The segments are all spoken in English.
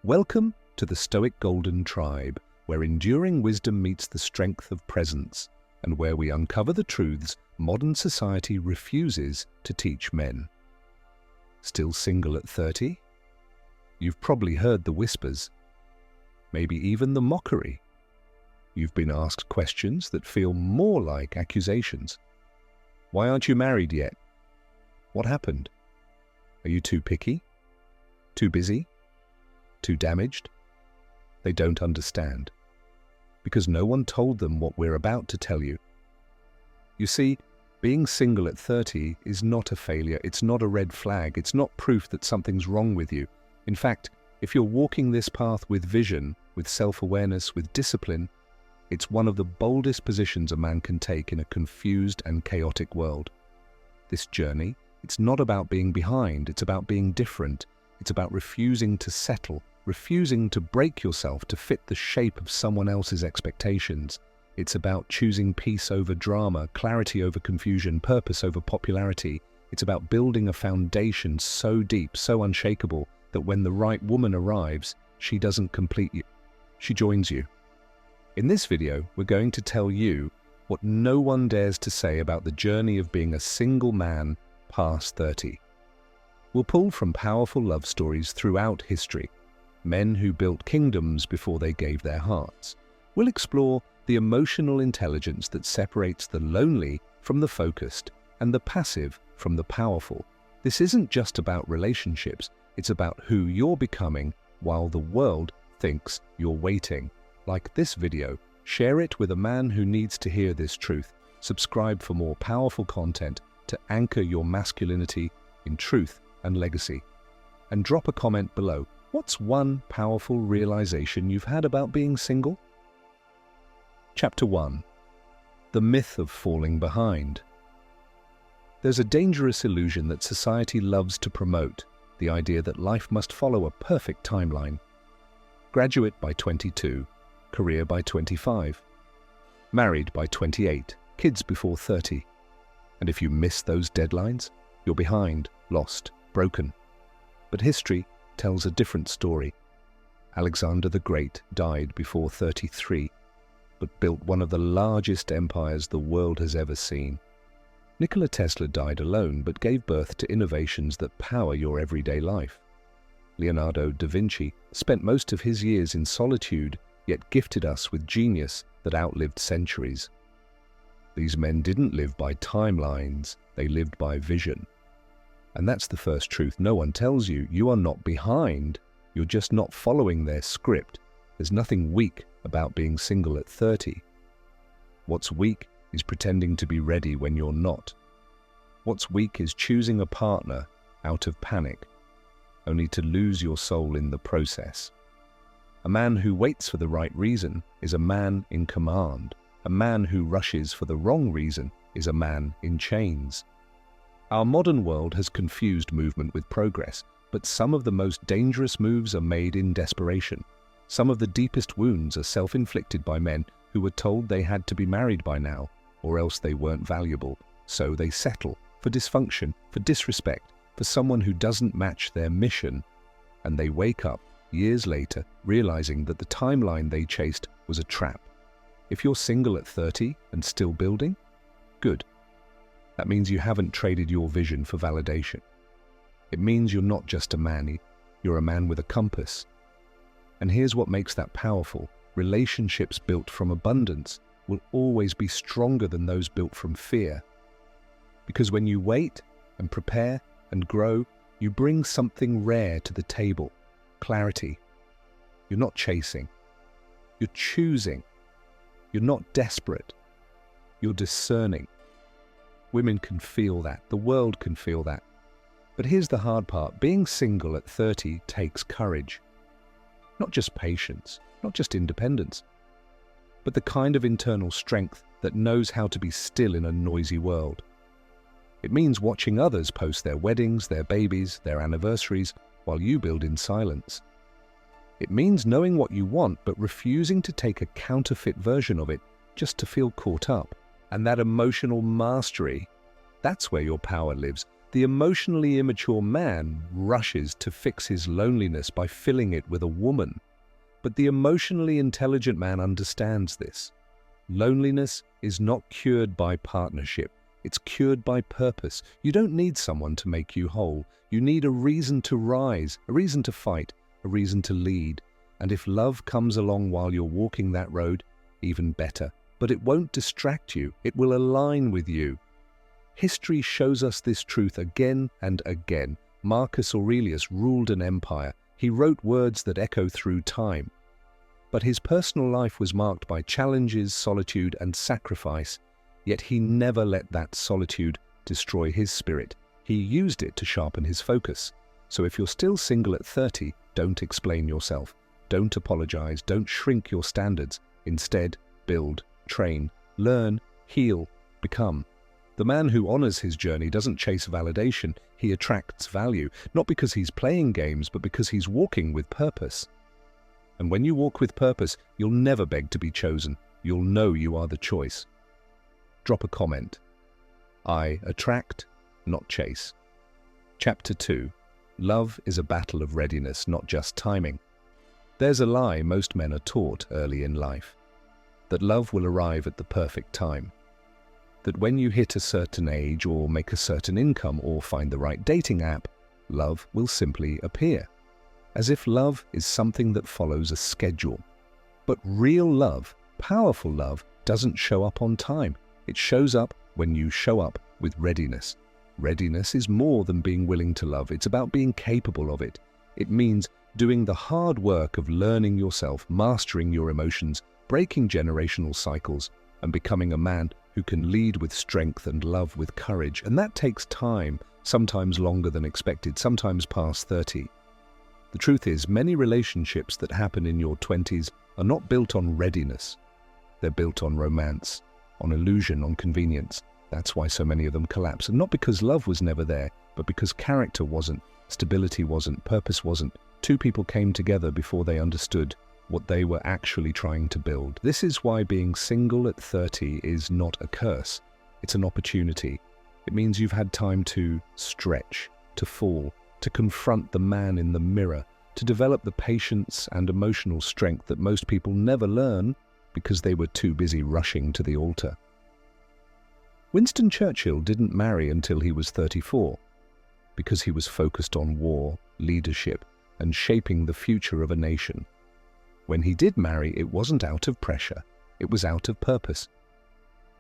Welcome to the Stoic Golden Tribe, where enduring wisdom meets the strength of presence, and where we uncover the truths modern society refuses to teach men. Still single at 30? You've probably heard the whispers, maybe even the mockery. You've been asked questions that feel more like accusations. Why aren't you married yet? What happened? Are you too picky? Too busy? Too damaged? They don't understand, because no one told them what we're about to tell you. You see, being single at 30 is not a failure, it's not a red flag, it's not proof that something's wrong with you. In fact, if you're walking this path with vision, with self-awareness, with discipline, it's one of the boldest positions a man can take in a confused and chaotic world. This journey, it's not about being behind, it's about being different. It's about refusing to settle, refusing to break yourself to fit the shape of someone else's expectations. It's about choosing peace over drama, clarity over confusion, purpose over popularity. It's about building a foundation so deep, so unshakable, that when the right woman arrives, she doesn't complete you. She joins you. In this video, we're going to tell you what no one dares to say about the journey of being a single man past 30. We'll pull from powerful love stories throughout history, men who built kingdoms before they gave their hearts. We'll explore the emotional intelligence that separates the lonely from the focused and the passive from the powerful. This isn't just about relationships, it's about who you're becoming while the world thinks you're waiting. Like this video, share it with a man who needs to hear this truth. Subscribe for more powerful content to anchor your masculinity in truth and legacy. And drop a comment below. What's one powerful realization you've had about being single? Chapter 1. The myth of falling behind. There's a dangerous illusion that society loves to promote, the idea that life must follow a perfect timeline. Graduate by 22, career by 25, married by 28, kids before 30. And if you miss those deadlines, you're behind, lost, broken. But history tells a different story. Alexander the Great died before 33, but built one of the largest empires the world has ever seen. Nikola Tesla died alone, but gave birth to innovations that power your everyday life. Leonardo da Vinci spent most of his years in solitude, yet gifted us with genius that outlived centuries. These men didn't live by timelines, they lived by vision. And that's the first truth no one tells you. You are not behind, you're just not following their script. There's nothing weak about being single at 30. What's weak is pretending to be ready when you're not. What's weak is choosing a partner out of panic, only to lose your soul in the process. A man who waits for the right reason is a man in command. A man who rushes for the wrong reason is a man in chains. Our modern world has confused movement with progress, but some of the most dangerous moves are made in desperation. Some of the deepest wounds are self-inflicted by men who were told they had to be married by now, or else they weren't valuable. So they settle for dysfunction, for disrespect, for someone who doesn't match their mission. And they wake up years later realizing that the timeline they chased was a trap. If you're single at 30 and still building, good. That means you haven't traded your vision for validation. It means you're not just a man, you're a man with a compass. And here's what makes that powerful. Relationships built from abundance will always be stronger than those built from fear. Because when you wait and prepare and grow, you bring something rare to the table. Clarity. You're not chasing. You're choosing. You're not desperate. You're discerning. Women can feel that. The world can feel that. But here's the hard part. Being single at 30 takes courage. Not just patience, not just independence, but the kind of internal strength that knows how to be still in a noisy world. It means watching others post their weddings, their babies, their anniversaries, while you build in silence. It means knowing what you want, but refusing to take a counterfeit version of it just to feel caught up. And that emotional mastery, that's where your power lives. The emotionally immature man rushes to fix his loneliness by filling it with a woman. But the emotionally intelligent man understands this. Loneliness is not cured by partnership. It's cured by purpose. You don't need someone to make you whole. You need a reason to rise, a reason to fight, a reason to lead. And if love comes along while you're walking that road, even better. But it won't distract you. It will align with you. History shows us this truth again and again. Marcus Aurelius ruled an empire. He wrote words that echo through time. But his personal life was marked by challenges, solitude, and sacrifice. Yet he never let that solitude destroy his spirit. He used it to sharpen his focus. So if you're still single at 30, don't explain yourself. Don't apologize. Don't shrink your standards. Instead, build, train, learn, heal, become. The man who honors his journey doesn't chase validation. He attracts value, not because he's playing games, but because he's walking with purpose. And when you walk with purpose, you'll never beg to be chosen. You'll know you are the choice. Drop a comment. I attract, not chase. Chapter 2. Love is a battle of readiness, not just timing. There's a lie most men are taught early in life. That love will arrive at the perfect time. That when you hit a certain age or make a certain income or find the right dating app, love will simply appear. As if love is something that follows a schedule. But real love, powerful love, doesn't show up on time. It shows up when you show up with readiness. Readiness is more than being willing to love. It's about being capable of it. It means doing the hard work of learning yourself, mastering your emotions, breaking generational cycles, and becoming a man who can lead with strength and love with courage. And that takes time, sometimes longer than expected, sometimes past 30. The truth is, many relationships that happen in your 20s are not built on readiness. They're built on romance, on illusion, on convenience. That's why so many of them collapse. And not because love was never there, but because character wasn't, stability wasn't, purpose wasn't. Two people came together before they understood what they were actually trying to build. This is why being single at 30 is not a curse. It's an opportunity. It means you've had time to stretch, to fall, to confront the man in the mirror, to develop the patience and emotional strength that most people never learn because they were too busy rushing to the altar. Winston Churchill didn't marry until he was 34, because he was focused on war, leadership, and shaping the future of a nation. When he did marry, it wasn't out of pressure, it was out of purpose.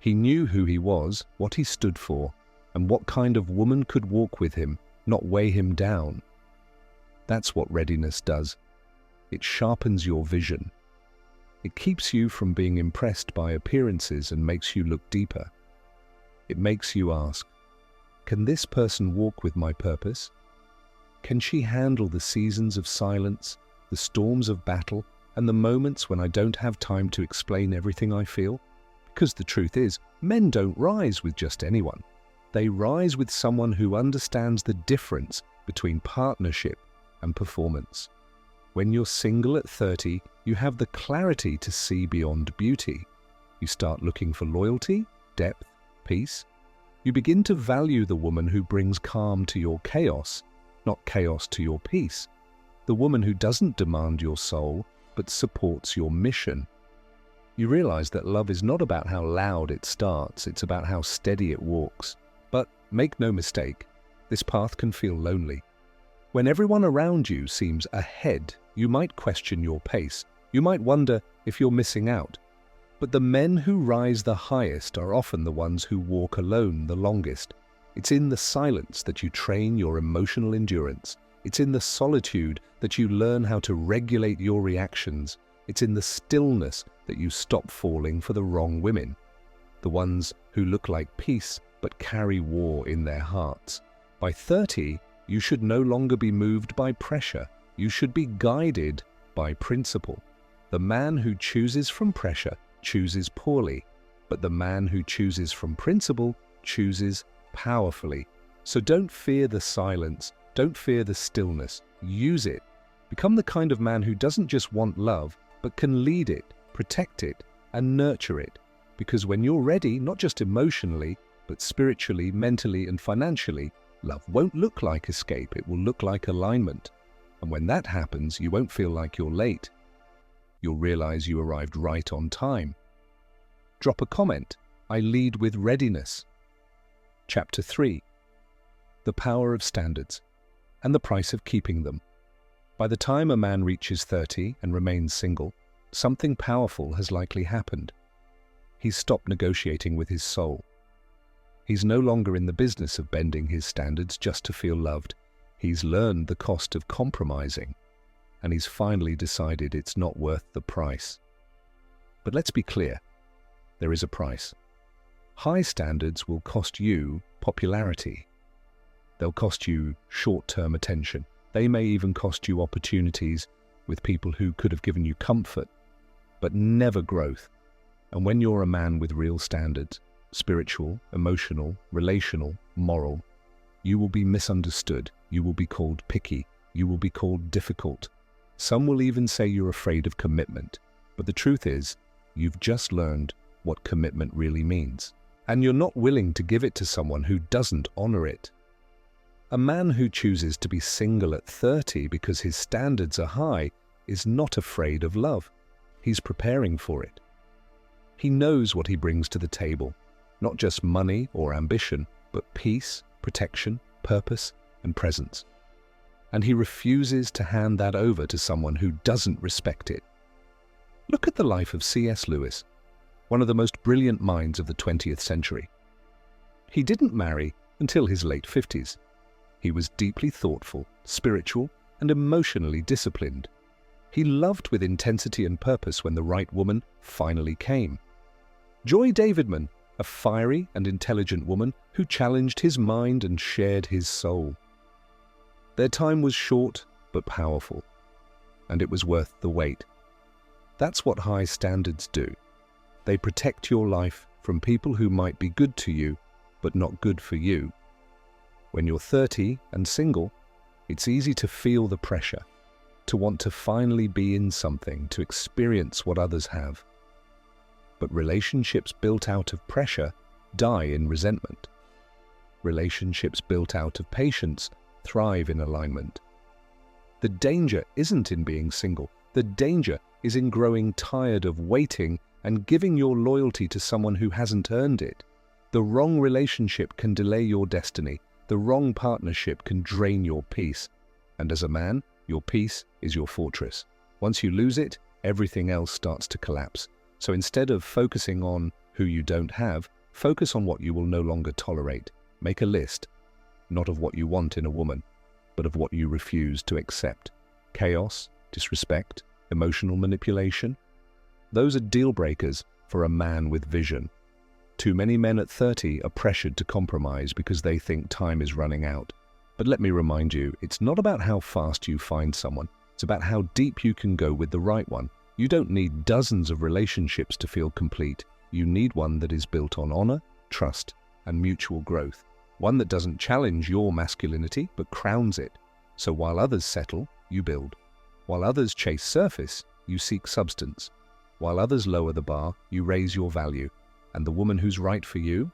He knew who he was, what he stood for, and what kind of woman could walk with him, not weigh him down. That's what readiness does. It sharpens your vision. It keeps you from being impressed by appearances and makes you look deeper. It makes you ask, can this person walk with my purpose? Can she handle the seasons of silence, the storms of battle, and the moments when I don't have time to explain everything I feel? Because the truth is, men don't rise with just anyone. They rise with someone who understands the difference between partnership and performance. When you're single at 30, you have the clarity to see beyond beauty. You start looking for loyalty, depth, peace. You begin to value the woman who brings calm to your chaos, not chaos to your peace. The woman who doesn't demand your soul, but supports your mission. You realize that love is not about how loud it starts, it's about how steady it walks. But make no mistake, this path can feel lonely. When everyone around you seems ahead, you might question your pace. You might wonder if you're missing out. But the men who rise the highest are often the ones who walk alone the longest. It's in the silence that you train your emotional endurance. It's in the solitude that you learn how to regulate your reactions. It's in the stillness that you stop falling for the wrong women. The ones who look like peace but carry war in their hearts. By 30, you should no longer be moved by pressure. You should be guided by principle. The man who chooses from pressure chooses poorly, but the man who chooses from principle chooses powerfully. So don't fear the silence, don't fear the stillness, use it. Become the kind of man who doesn't just want love, but can lead it, protect it, and nurture it. Because when you're ready, not just emotionally, but spiritually, mentally, and financially, Love won't look like escape, it will look like alignment. And when that happens, you won't feel like you're late. You'll realize you arrived right on time. Drop a comment. I lead with readiness. Chapter 3. The power of standards and the price of keeping them. By the time a man reaches 30 and remains single, something powerful has likely happened. He's stopped negotiating with his soul. He's no longer in the business of bending his standards just to feel loved. He's learned the cost of compromising, and he's finally decided it's not worth the price. But let's be clear, there is a price. High standards will cost you popularity. They'll cost you short-term attention. They may even cost you opportunities with people who could have given you comfort, but never growth. And when you're a man with real standards, spiritual, emotional, relational, moral, you will be misunderstood. You will be called picky. You will be called difficult. Some will even say you're afraid of commitment. But the truth is, you've just learned what commitment really means. And you're not willing to give it to someone who doesn't honor it. A man who chooses to be single at 30 because his standards are high is not afraid of love. He's preparing for it. He knows what he brings to the table, not just money or ambition, but peace, protection, purpose, and presence. And he refuses to hand that over to someone who doesn't respect it. Look at the life of C.S. Lewis, one of the most brilliant minds of the 20th century. He didn't marry until his late 50s. He was deeply thoughtful, spiritual, and emotionally disciplined. He loved with intensity and purpose when the right woman finally came. Joy Davidman, a fiery and intelligent woman who challenged his mind and shared his soul. Their time was short but powerful, and it was worth the wait. That's what high standards do. They protect your life from people who might be good to you, but not good for you. When you're 30 and single, it's easy to feel the pressure, to want to finally be in something, to experience what others have. But relationships built out of pressure die in resentment. Relationships built out of patience thrive in alignment. The danger isn't in being single. The danger is in growing tired of waiting and giving your loyalty to someone who hasn't earned it. The wrong relationship can delay your destiny. The wrong partnership can drain your peace. And as a man, your peace is your fortress. Once you lose it, everything else starts to collapse. So instead of focusing on who you don't have, focus on what you will no longer tolerate. Make a list, not of what you want in a woman, but of what you refuse to accept. Chaos, disrespect, emotional manipulation. Those are deal breakers for a man with vision. Too many men at 30 are pressured to compromise because they think time is running out. But let me remind you, it's not about how fast you find someone. It's about how deep you can go with the right one. You don't need dozens of relationships to feel complete. You need one that is built on honor, trust, and mutual growth. One that doesn't challenge your masculinity, but crowns it. So while others settle, you build. While others chase surface, you seek substance. While others lower the bar, you raise your value. And the woman who's right for you?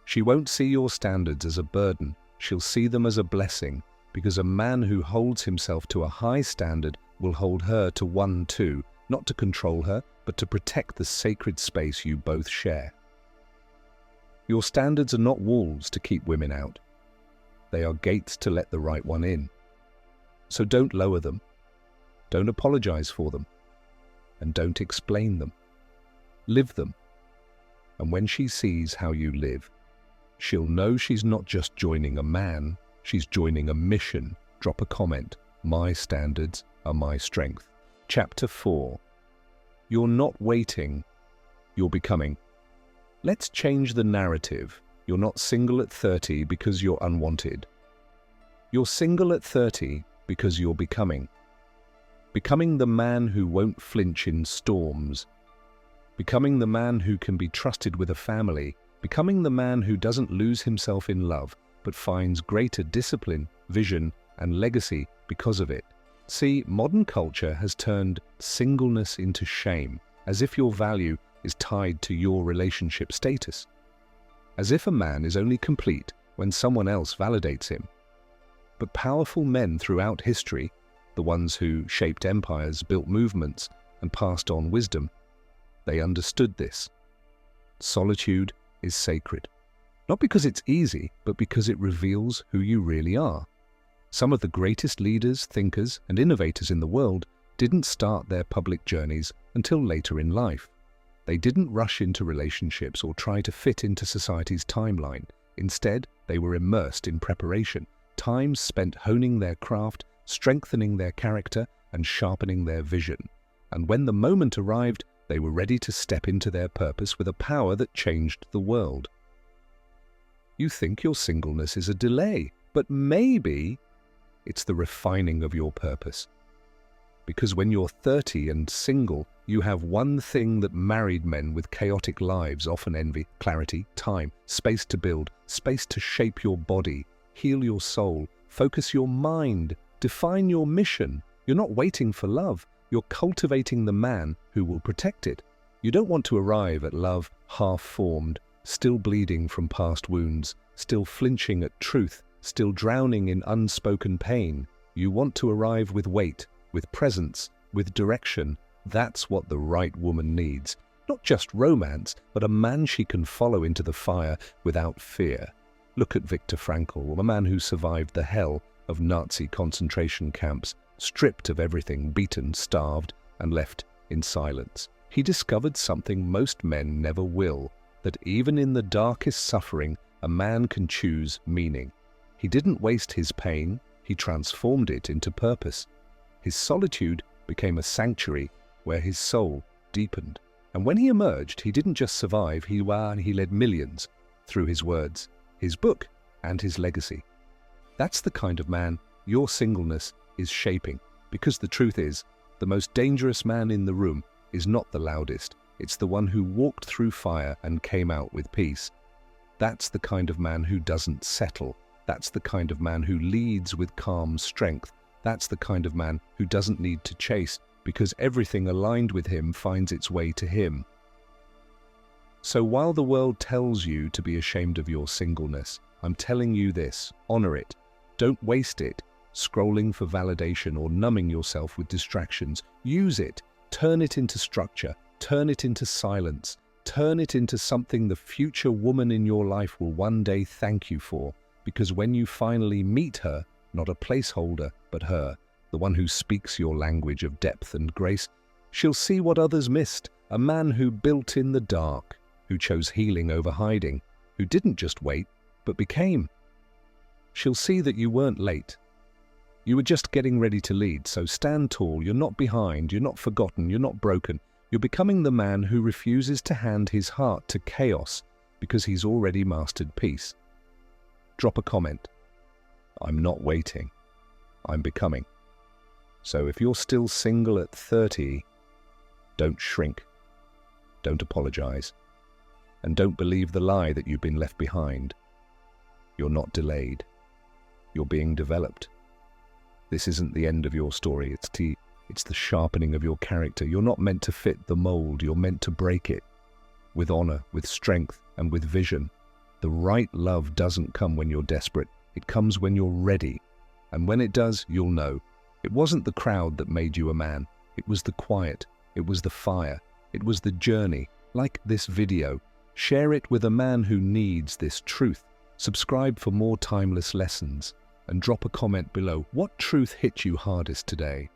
She won't see your standards as a burden. She'll see them as a blessing, because a man who holds himself to a high standard will hold her to one too, not to control her, but to protect the sacred space you both share. Your standards are not walls to keep women out. They are gates to let the right one in. So don't lower them. Don't apologize for them. And don't explain them. Live them. And when she sees how you live, she'll know she's not just joining a man, she's joining a mission. Drop a comment. My standards are my strength. Chapter 4. You're not waiting, you're becoming. Let's change the narrative. You're not single at 30 because you're unwanted. You're single at 30 because you're becoming. Becoming the man who won't flinch in storms. Becoming the man who can be trusted with a family. Becoming the man who doesn't lose himself in love, but finds greater discipline, vision, and legacy because of it. See, modern culture has turned singleness into shame, as if your value is tied to your relationship status. As if a man is only complete when someone else validates him. But powerful men throughout history, the ones who shaped empires, built movements, and passed on wisdom, they understood this. Solitude is sacred. Not because it's easy, but because it reveals who you really are. Some of the greatest leaders, thinkers, and innovators in the world didn't start their public journeys until later in life. They didn't rush into relationships or try to fit into society's timeline. Instead, they were immersed in preparation, time spent honing their craft, strengthening their character, and sharpening their vision. And when the moment arrived, they were ready to step into their purpose with a power that changed the world. You think your singleness is a delay, but maybe it's the refining of your purpose. Because when you're 30 and single, you have one thing that married men with chaotic lives often envy: clarity, time, space to build, space to shape your body, heal your soul, focus your mind, define your mission. You're not waiting for love, you're cultivating the man who will protect it. You don't want to arrive at love half-formed, still bleeding from past wounds, still flinching at truth, still drowning in unspoken pain. You want to arrive with weight, with presence, with direction. That's what the right woman needs. Not just romance, but a man she can follow into the fire without fear. Look at Viktor Frankl, a man who survived the hell of Nazi concentration camps, stripped of everything, beaten, starved, and left in silence. He discovered something most men never will, that even in the darkest suffering, a man can choose meaning. He didn't waste his pain, he transformed it into purpose. His solitude became a sanctuary where his soul deepened. And when he emerged, he didn't just survive, he led millions through his words, his book, and his legacy. That's the kind of man your singleness is shaping. Because the truth is, the most dangerous man in the room is not the loudest. It's the one who walked through fire and came out with peace. That's the kind of man who doesn't settle. That's the kind of man who leads with calm strength. That's the kind of man who doesn't need to chase, because everything aligned with him finds its way to him. So while the world tells you to be ashamed of your singleness, I'm telling you this: honor it. Don't waste it, scrolling for validation or numbing yourself with distractions. Use it. Turn it into structure. Turn it into silence. Turn it into something the future woman in your life will one day thank you for. Because when you finally meet her, not a placeholder, but her, the one who speaks your language of depth and grace, she'll see what others missed: a man who built in the dark, who chose healing over hiding, who didn't just wait, but became. She'll see that you weren't late. You were just getting ready to lead, so stand tall. You're not behind, you're not forgotten, you're not broken. You're becoming the man who refuses to hand his heart to chaos because he's already mastered peace. Drop a comment. I'm not waiting. I'm becoming. So if you're still single at 30, don't shrink. Don't apologize. And don't believe the lie that you've been left behind. You're not delayed. You're being developed. This isn't the end of your story. It's the sharpening of your character. You're not meant to fit the mold. You're meant to break it. With honor, with strength, and with vision. The right love doesn't come when you're desperate. It comes when you're ready. And when it does, you'll know. It wasn't the crowd that made you a man. It was the quiet. It was the fire. It was the journey. Like this video. Share it with a man who needs this truth. Subscribe for more timeless lessons. And drop a comment below. What truth hit you hardest today?